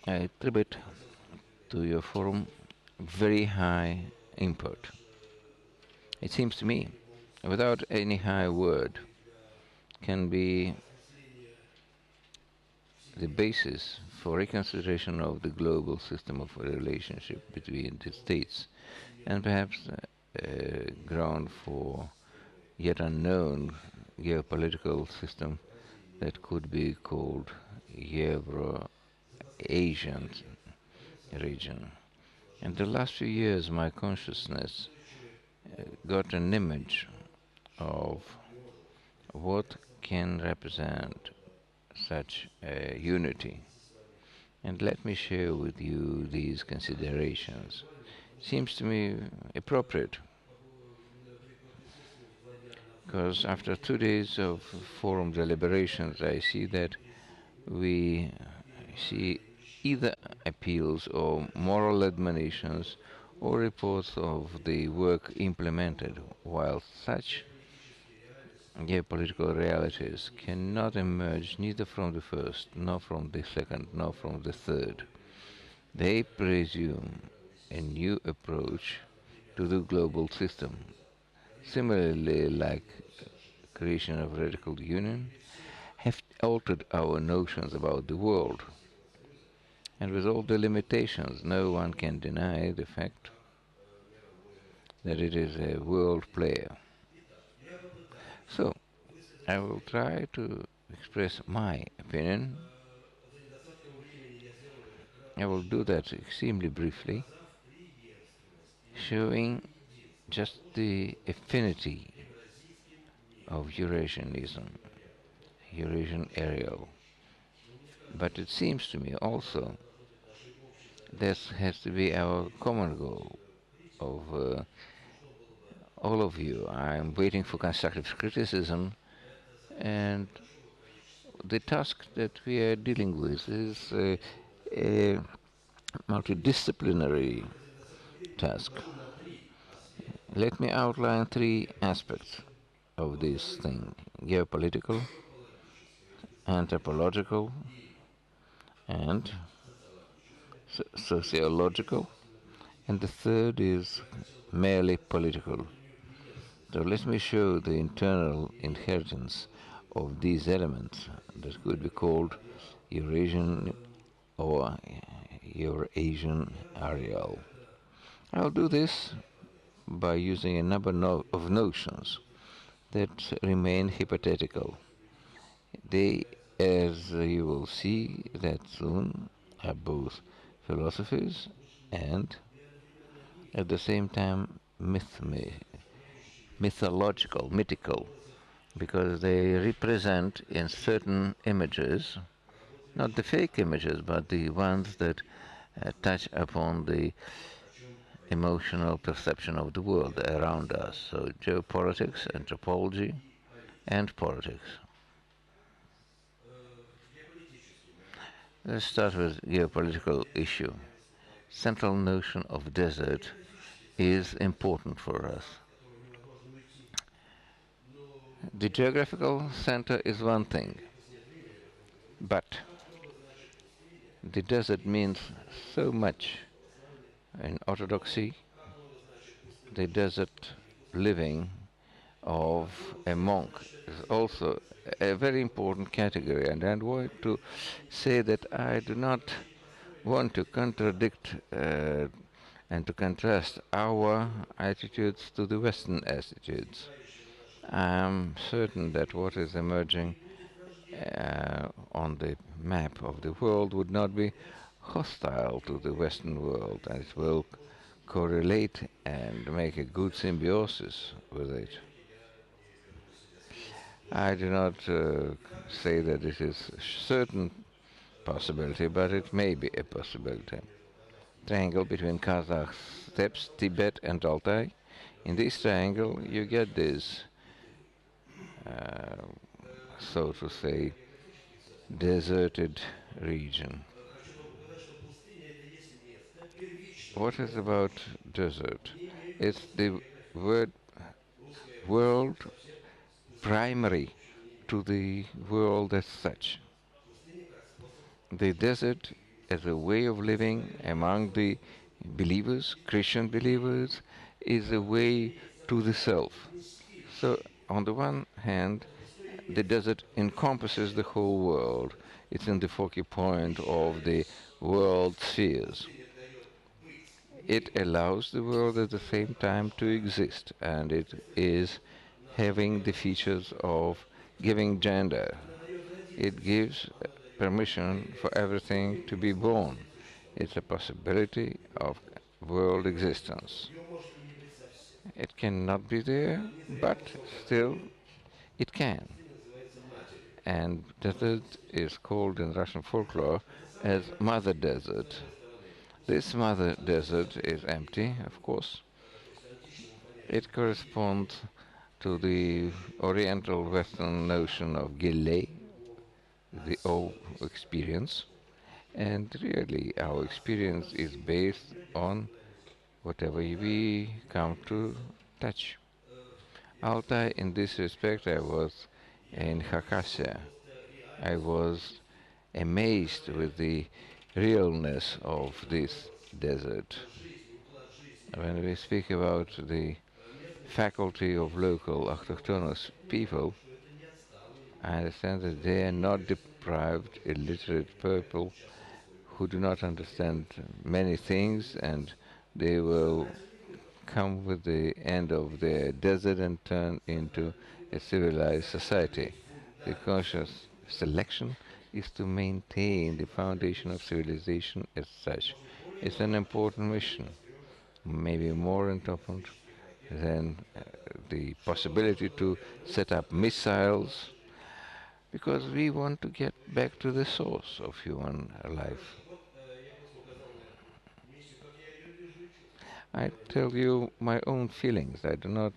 I attribute to your forum very high import. It seems to me, without any high word, can be the basis for reconsideration of the global system of relationship between the states, and perhaps ground for yet unknown geopolitical system that could be called Euro-Asian region. In the last few years, my consciousness got an image of what can represent such a unity. And let me share with you these considerations. Seems to me appropriate because after 2 days of forum deliberations, I see that we see either appeals or moral admonitions or reports of the work implemented, while such geopolitical realities cannot emerge neither from the first, nor from the second, nor from the third. They presume a new approach to the global system. Similarly, like creation of radical union, have altered our notions about the world. And with all the limitations, no one can deny the fact that it is a world player. So, I will try to express my opinion. I will do that extremely briefly, showing just the affinity of Eurasianism, Eurasian aerial. But it seems to me also this has to be our common goal of all of you. I'm waiting for constructive criticism, and the task that we are dealing with is a multidisciplinary task. Let me outline three aspects of this thing: geopolitical, anthropological, and sociological, and the third is merely political. So let me show the internal inheritance of these elements that could be called Eurasian or Eurasian aerial. I'll do this by using a number of notions that remain hypothetical. They, as you will see that soon, are both philosophies and at the same time mythological, mythical, because they represent in certain images, not the fake images, but the ones that touch upon the emotional perception of the world around us. So, geopolitics, anthropology, and politics. Let's start with geopolitical issue. Central notion of desert is important for us. The geographical center is one thing, but the desert means so much in orthodoxy. The desert living of a monk is also a very important category, and I want to say that I do not want to contradict and to contrast our attitudes to the Western attitudes. I'm certain that what is emerging on the map of the world would not be hostile to the Western world, and it will correlate and make a good symbiosis with it. I do not say that this is a certain possibility, but it may be a possibility. Triangle between Kazakh steppes, Tibet, and Altai. In this triangle, you get this, so to say, deserted region. What is about desert? It's the word world primary to the world as such. The desert as a way of living among the believers, Christian believers, is a way to the self. So, on the one hand, the desert encompasses the whole world. It's in the focal point of the world spheres. It allows the world at the same time to exist, and it is having the features of giving gender. It gives permission for everything to be born. It's a possibility of world existence. It cannot be there, but still it can. And desert is called in Russian folklore as Mother Desert. This Mother Desert is empty, of course. It corresponds to the Oriental Western notion of Gile, the O experience. And really, our experience is based on whatever we come to touch. Altai, in this respect, I was in Khakassia. I was amazed with the realness of this desert. When we speak about the faculty of local autochthonous people, I understand that they are not deprived, illiterate people who do not understand many things, and they will come with the end of their desert and turn into a civilized society. The conscious selection is to maintain the foundation of civilization as such. It's an important mission, maybe more important than the possibility to set up missiles, because we want to get back to the source of human life. I tell you my own feelings. I do not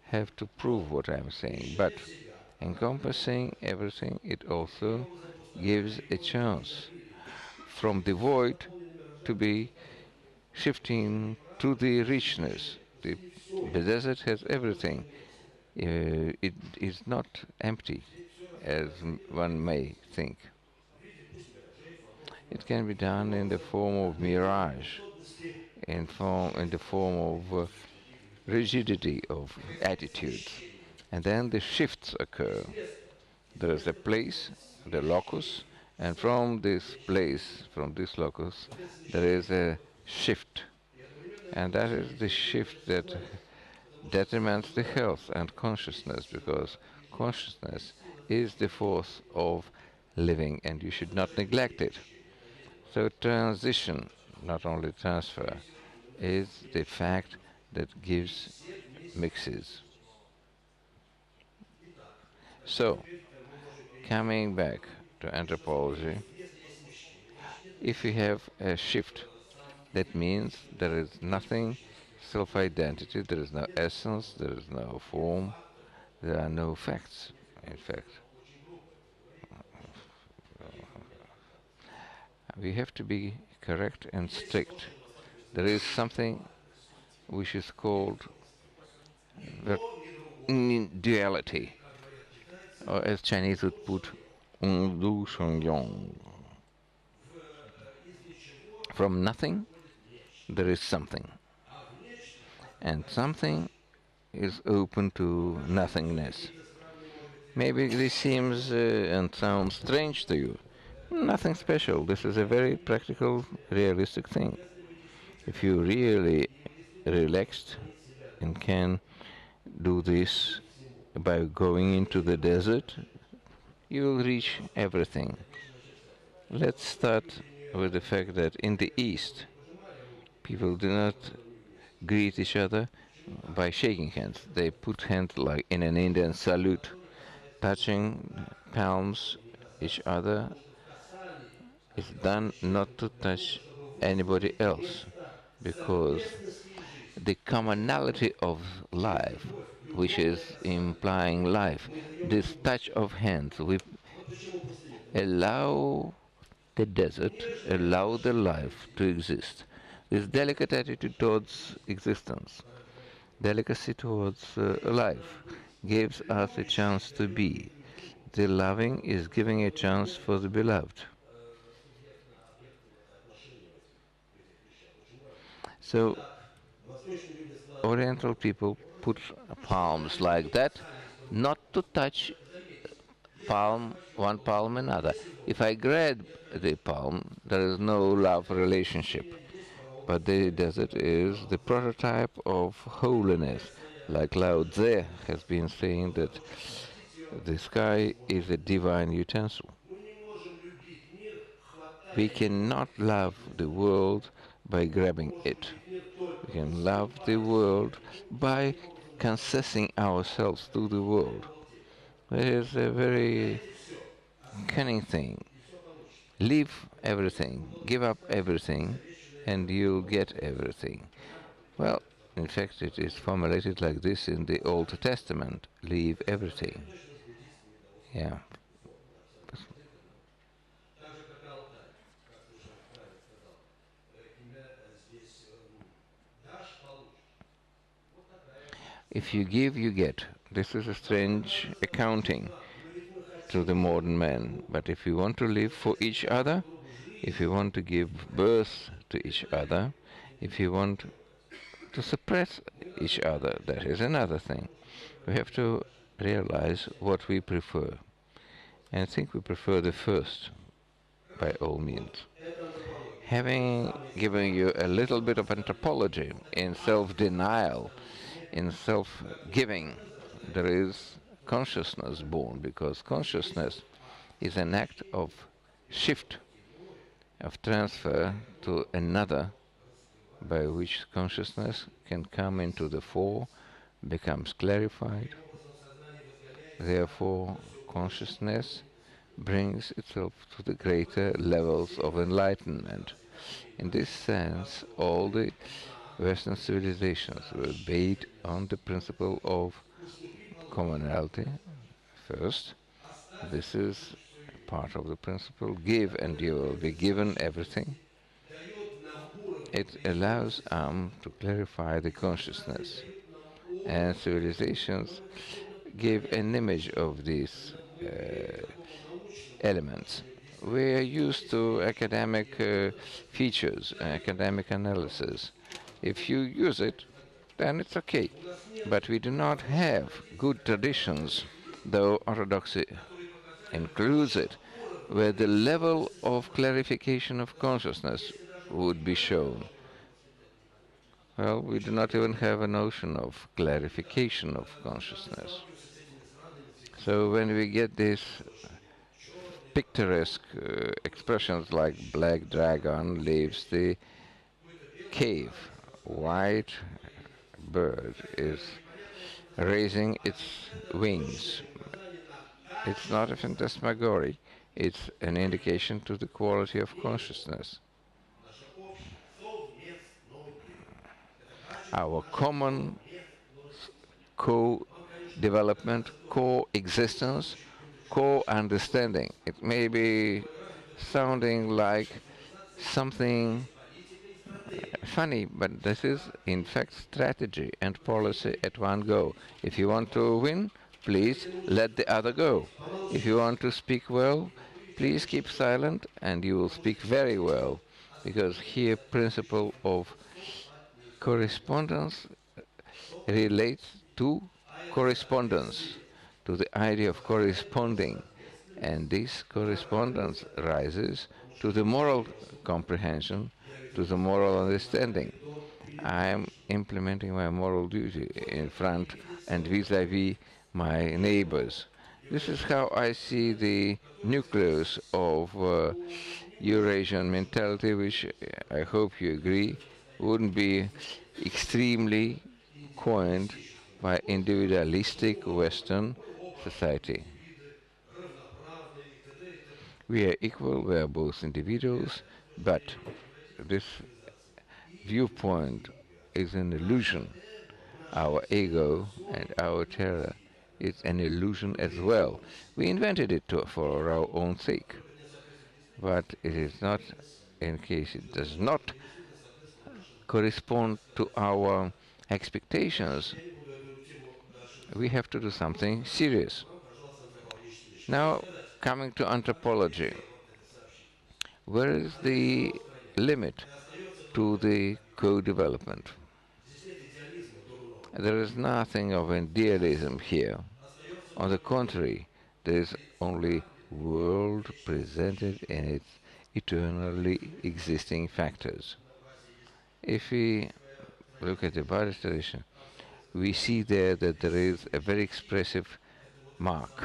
have to prove what I'm saying, but encompassing everything, it also gives a chance from the void to be shifting to the richness. The desert has everything. It is not empty, as one may think. It can be done in the form of mirage, in the form of rigidity of attitudes. And then the shifts occur. There is a place, the locus, and from this place, from this locus, there is a shift. And that is the shift that determines the health and consciousness, because consciousness is the force of living and you should not neglect it. So transition, not only transfer, is the fact that gives mixes. So, coming back to anthropology, if we have a shift, that means there is nothing self-identity, there is no essence, there is no form, there are no facts, in fact. We have to be correct and strict. There is something which is called duality, or as Chinese would put, du sheng yang. From nothing, there is something. And something is open to nothingness. Maybe this seems and sounds strange to you. Nothing special. This is a very practical, realistic thing. If you really relaxed and can do this by going into the desert, you will reach everything. Let's start with the fact that in the East, people do not greet each other by shaking hands. They put hands like in an Indian salute, touching palms each other. It's done not to touch anybody else, because the commonality of life, which is implying life, this touch of hands, we allow the desert, allow the life to exist. This delicate attitude towards existence, delicacy towards life, gives us a chance to be. The loving is giving a chance for the beloved. So Oriental people put palms like that, not to touch palm one palm another. If I grab the palm, there is no love relationship. But the desert is the prototype of holiness. Like Lao Tse has been saying that the sky is a divine utensil. We cannot love the world by grabbing it. We can love the world by concessing ourselves to the world. It is a very cunning thing. Leave everything, give up everything, and you'll get everything. Well, in fact, it is formulated like this in the Old Testament: leave everything. Yeah. If you give, you get. This is a strange accounting to the modern man. But if you want to live for each other, if you want to give birth to each other, if you want to suppress each other, that is another thing. We have to realize what we prefer. And I think we prefer the first, by all means. Having given you a little bit of anthropology in self-denial, in self-giving, there is consciousness born, because consciousness is an act of shift, of transfer to another, by which consciousness can come into the fore, becomes clarified. Therefore, consciousness brings itself to the greater levels of enlightenment. In this sense, all the Western civilizations were based on the principle of commonality. First, this is part of the principle: give and you will be given everything. It allows to clarify the consciousness, and civilizations give an image of these elements. We are used to academic features, academic analysis. If you use it, then it's okay. But we do not have good traditions, though orthodoxy includes it, where the level of clarification of consciousness would be shown. Well, we do not even have a notion of clarification of consciousness. So when we get these picturesque expressions like black dragon leaves the cave, white bird is raising its wings, it's not a phantasmagory, it's an indication to the quality of consciousness. Our common co-development, co-existence, co-understanding. It may be sounding like something funny, but this is in fact strategy and policy at one go. If you want to win, please let the other go. If you want to speak well, please keep silent and you will speak very well, because here principle of correspondence relates to correspondence, to the idea of corresponding, and this correspondence rises to the moral comprehension, to the moral understanding. I am implementing my moral duty in front and vis-à-vis my neighbors. This is how I see the nucleus of Eurasian mentality, which I hope you agree wouldn't be extremely coined by individualistic Western society. We are equal, we are both individuals, but this viewpoint is an illusion. Our ego and our terror is an illusion as well. We invented it for our own sake, but it is not, in case it does not correspond to our expectations, we have to do something serious. Now, coming to anthropology, where is the limit to the co-development. There is nothing of idealism here. On the contrary, there is only world presented in its eternally existing factors. If we look at the Buddhist tradition, we see there that there is a very expressive mark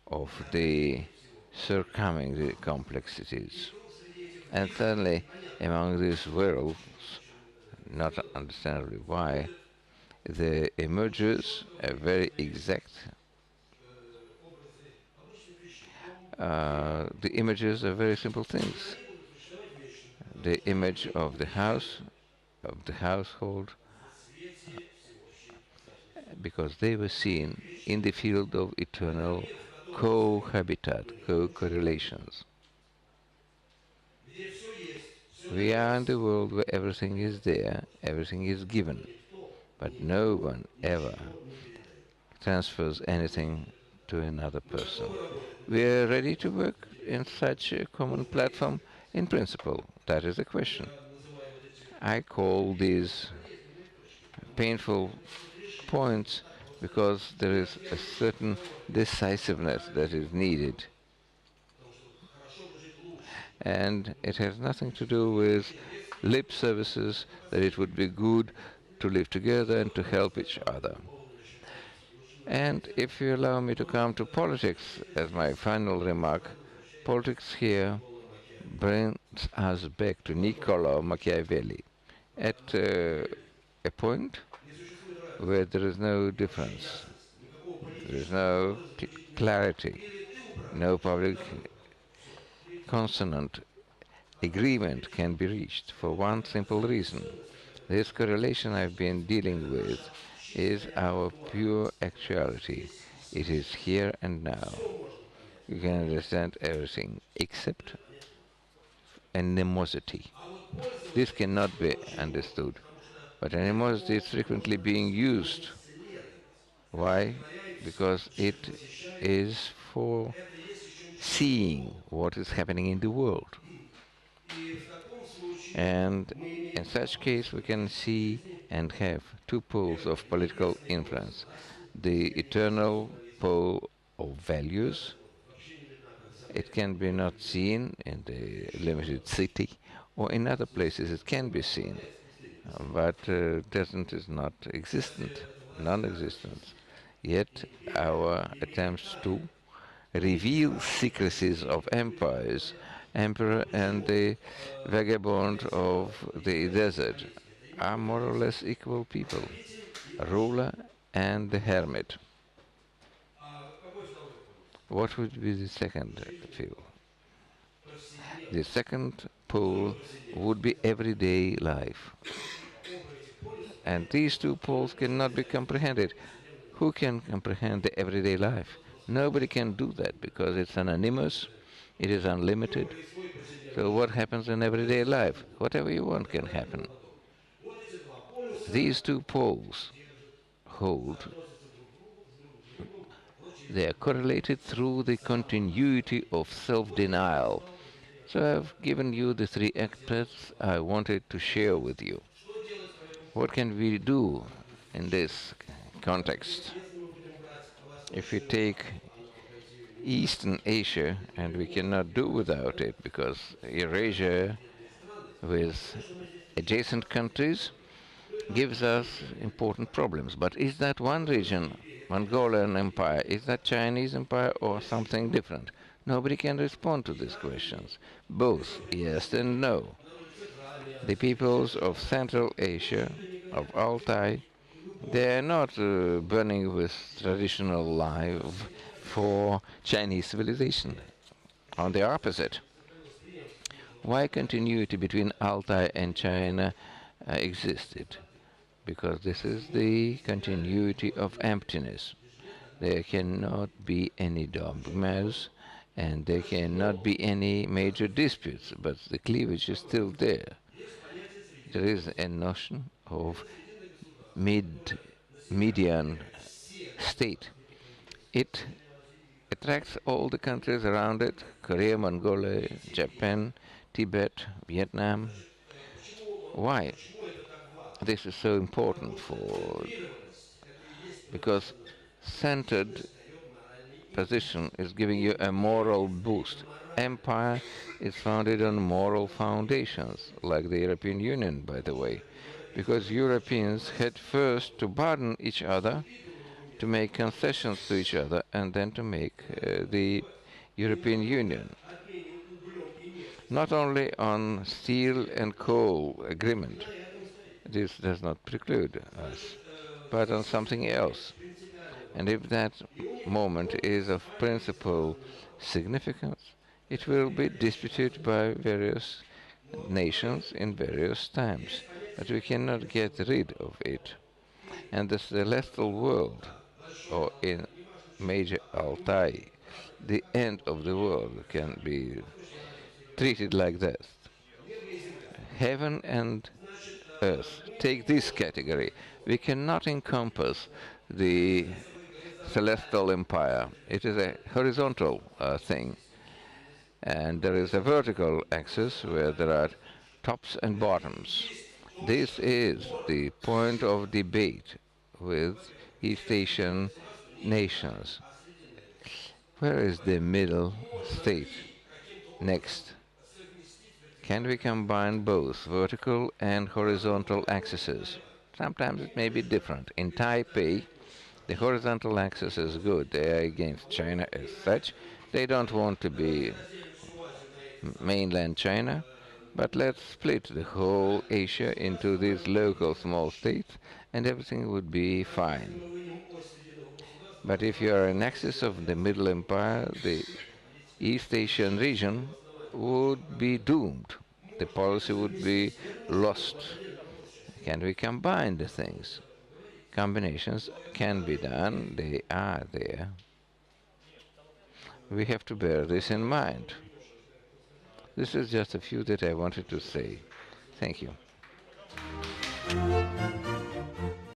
of the surcoming the complexities. And suddenly, among these worlds, not understandably why, there emerges a very exact the images are very simple things. The image of the house, of the household, because they were seen in the field of eternal cohabitat, co-correlations. We are in the world where everything is there, everything is given, but no one ever transfers anything to another person. We are ready to work in such a common platform in principle. That is the question. I call these painful points because there is a certain decisiveness that is needed. And it has nothing to do with lip services that it would be good to live together and to help each other. And if you allow me to come to politics as my final remark, politics here brings us back to Niccolo Machiavelli at a point where there is no difference, there is no clarity, no public consonant agreement can be reached for one simple reason. This correlation I've been dealing with is our pure actuality. It is here and now. You can understand everything except animosity. This cannot be understood. But animosity is frequently being used. Why? Because it is for seeing what is happening in the world. And in such case, we can see and have two poles of political influence. The eternal pole of values. It can be not seen in the limited city, or in other places it can be seen, but doesn't is not existent, non-existent. Yet our attempts to reveal secrecies of empires, emperor and the vagabond of the desert, are more or less equal people, ruler and the hermit. What would be the second field? The second pole would be everyday life. And these two poles cannot be comprehended. Who can comprehend the everyday life? Nobody can do that because it's anonymous, it is unlimited. So what happens in everyday life? Whatever you want can happen. These two poles hold. They are correlated through the continuity of self-denial. So I've given you the three aspects I wanted to share with you. What can we do in this context? If we take Eastern Asia, and we cannot do without it because Eurasia with adjacent countries gives us important problems. But is that one region, Mongolian Empire, is that Chinese Empire or something different? Nobody can respond to these questions. Both yes and no. The peoples of Central Asia, of Altai, they are not burning with traditional life for Chinese civilization. On the opposite, why continuity between Altai and China existed? Because this is the continuity of emptiness. There cannot be any dogmas and there cannot be any major disputes, but the cleavage is still there. There is a notion of median state. It attracts all the countries around it, Korea, Mongolia, Japan, Tibet, Vietnam. Why this is so important because centered position is giving you a moral boost. Empire is founded on moral foundations, like the European Union, by the way, because Europeans had first to pardon each other, to make concessions to each other, and then to make the European Union. Not only on steel and coal agreement, this does not preclude us, but on something else. And if that moment is of principal significance, it will be disputed by various nations in various times, but we cannot get rid of it. And the celestial world, or in Major Altai, the end of the world, can be treated like this. Heaven and earth. Take this category. We cannot encompass the celestial empire. It is a horizontal thing. And there is a vertical axis where there are tops and bottoms. This is the point of debate with East Asian nations. Where is the middle state? Next. Can we combine both vertical and horizontal axes? Sometimes it may be different. In Taipei, the horizontal axis is good. They are against China as such. They don't want to be mainland China, but let's split the whole Asia into these local small states and everything would be fine. But if you are an axis of the Middle Empire, the East Asian region would be doomed. The policy would be lost. Can we combine the things? Combinations can be done, they are there. We have to bear this in mind. This is just a few that I wanted to say. Thank you.